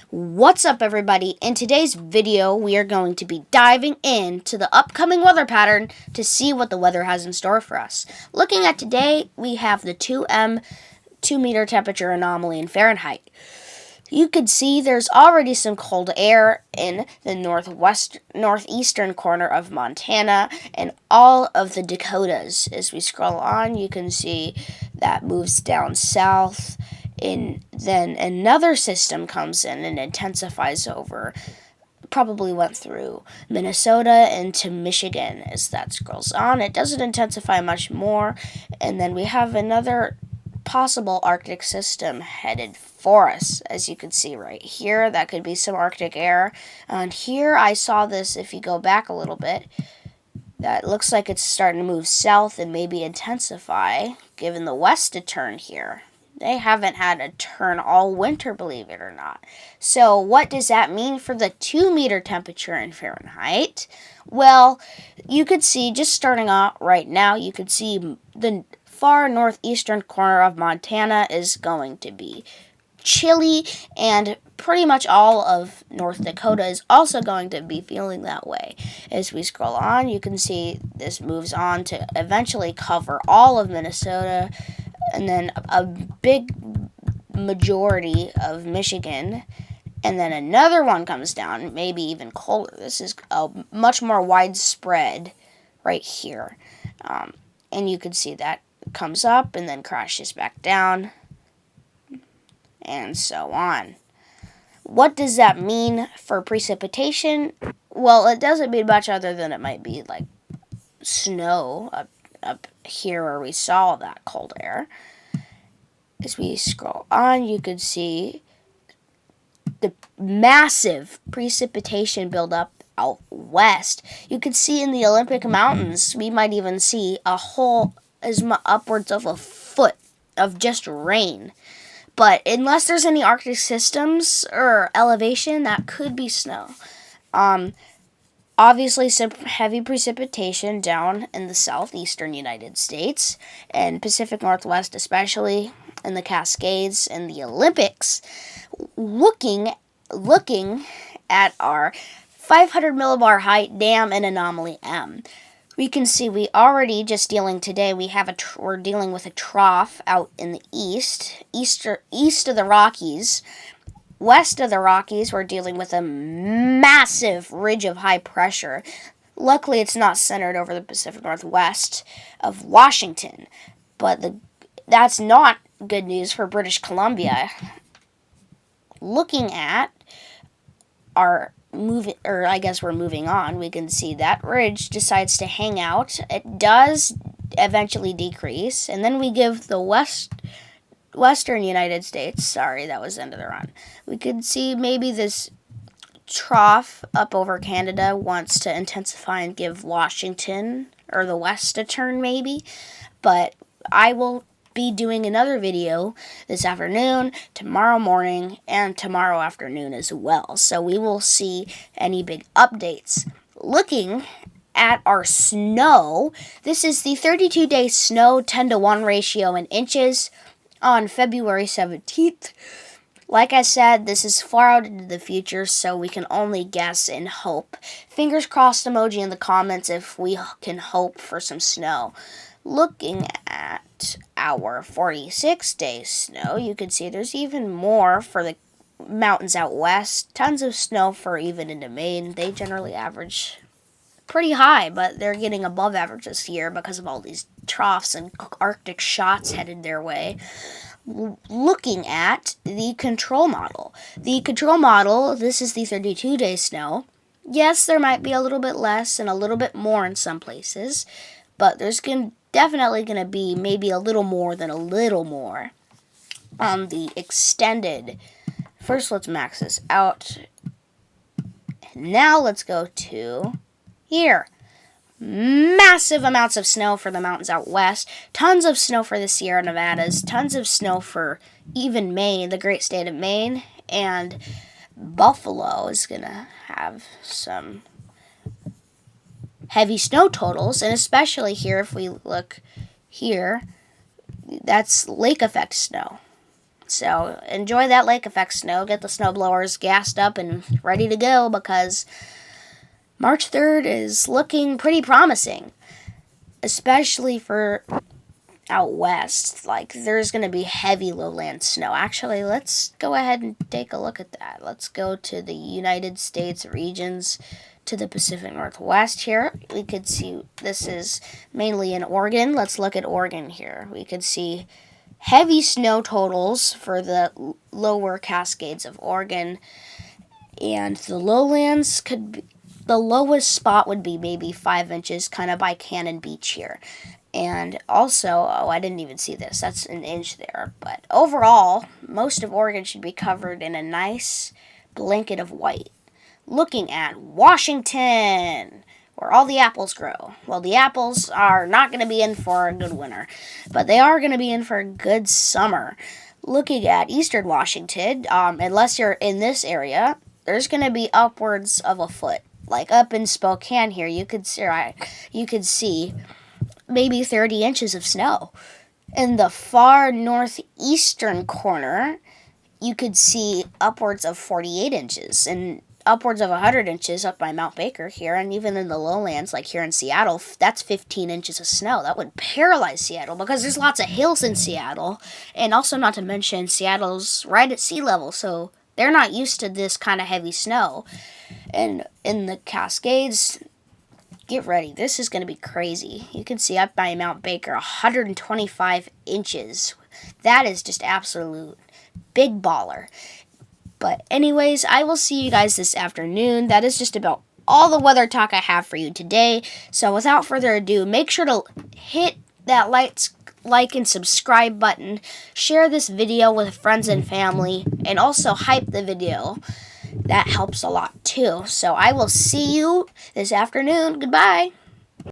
What's up, everybody? In today's video, we are going to be diving into the upcoming weather pattern to see what the weather has in store for us. Looking at today, we have the 2 meter temperature anomaly in Fahrenheit. You could see there's already some cold air in the northeastern corner of Montana and all of the Dakotas. As we scroll on, you can see that moves down south. Then another system comes in and intensifies over, probably went through Minnesota into Michigan. As that scrolls on, it doesn't intensify much more, and then we have another possible Arctic system headed for us. As you can see right here, that could be some Arctic air. And here I saw this, if you go back a little bit, that looks like it's starting to move south and maybe intensify, given the west to turn here. They haven't had a turn all winter, believe it or not. So what does that mean for the 2 meter temperature in Fahrenheit? Well, you could see, just starting out right now, you could see the far northeastern corner of Montana is going to be chilly, and pretty much all of North Dakota is also going to be feeling that way. As we scroll on, you can see this moves on to eventually cover all of Minnesota, and then a big majority of Michigan, and then another one comes down, maybe even colder. This is a much more widespread right here. And you can see that comes up and then crashes back down, and so on. What does that mean for precipitation? Well, it doesn't mean much other than it might be like snow up here where we saw that cold air. As we scroll on, you can see the massive precipitation buildup out west. You can see in the Olympic Mountains, we might even see a whole upwards of a foot of just rain. But unless there's any Arctic systems or elevation, that could be snow. Obviously, some heavy precipitation down in the southeastern United States and Pacific Northwest, especially in the Cascades and the Olympics. Looking at our 500 millibar height dam and anomaly M, we can see we already just dealing today. We're dealing with a trough out in the east of the Rockies. West of the Rockies, we're dealing with a massive ridge of high pressure. Luckily, it's not centered over the Pacific Northwest of Washington, but that's not good news for British Columbia. Looking at our we're moving on, we can see that ridge decides to hang out. It does eventually decrease, and then we give the western United States, sorry, that was the end of the run. We could see maybe this trough up over Canada wants to intensify and give Washington or the west a turn maybe, but I will be doing another video this afternoon, tomorrow morning, and tomorrow afternoon as well. So we will see any big updates. Looking at our snow, this is the 32-day snow 10-to-1 ratio in inches on February 17th. Like I said, this is far out into the future, so we can only guess and hope. Fingers crossed emoji in the comments if we can hope for some snow. Looking at our 46-day snow, you can see there's even more for the mountains out west. Tons of snow for even into Maine. They generally average pretty high, but they're getting above average this year because of all these troughs and Arctic shots headed their way. Looking at the control model. The control model, this is the 32-day snow. Yes, there might be a little bit less and a little bit more in some places, but there's definitely going to be maybe a little more than a little more on the extended. First, let's max this out. Now let's go to here. Massive amounts of snow for the mountains out west. Tons of snow for the Sierra Nevadas. Tons of snow for even Maine, the great state of Maine. And Buffalo is going to have some heavy snow totals, and especially here, if we look here, that's lake effect snow. So enjoy that lake effect snow. Get the snow blowers gassed up and ready to go, because March 3rd is looking pretty promising, especially for out west. Like, there's going to be heavy lowland snow. Actually, let's go ahead and take a look at that. Let's go to the United States regions, to the Pacific Northwest here. We could see this is mainly in Oregon. Let's look at Oregon here. We could see heavy snow totals for the lower Cascades of Oregon, and the lowlands could be, the lowest spot would be maybe 5 inches, kind of by Cannon Beach here. And also, oh, I didn't even see this. That's an inch there. But overall, most of Oregon should be covered in a nice blanket of white. Looking at Washington, where all the apples grow. Well, the apples are not going to be in for a good winter, but they are going to be in for a good summer. Looking at Eastern Washington, unless you're in this area, there's going to be upwards of a foot. Like up in Spokane here, you could see maybe 30 inches of snow. In the far northeastern corner, you could see upwards of 48 inches and upwards of 100 inches up by Mount Baker here. And even in the lowlands, like here in Seattle, that's 15 inches of snow. That would paralyze Seattle, because there's lots of hills in Seattle. And also, not to mention, Seattle's right at sea level, so they're not used to this kind of heavy snow. And in the Cascades, get ready. This is going to be crazy. You can see up by Mount Baker, 125 inches. That is just absolute big baller. But anyways, I will see you guys this afternoon. That is just about all the weather talk I have for you today. So without further ado, make sure to hit that like and subscribe button. Share this video with friends and family. And also hype the video. That helps a lot too. So I will see you this afternoon. Goodbye.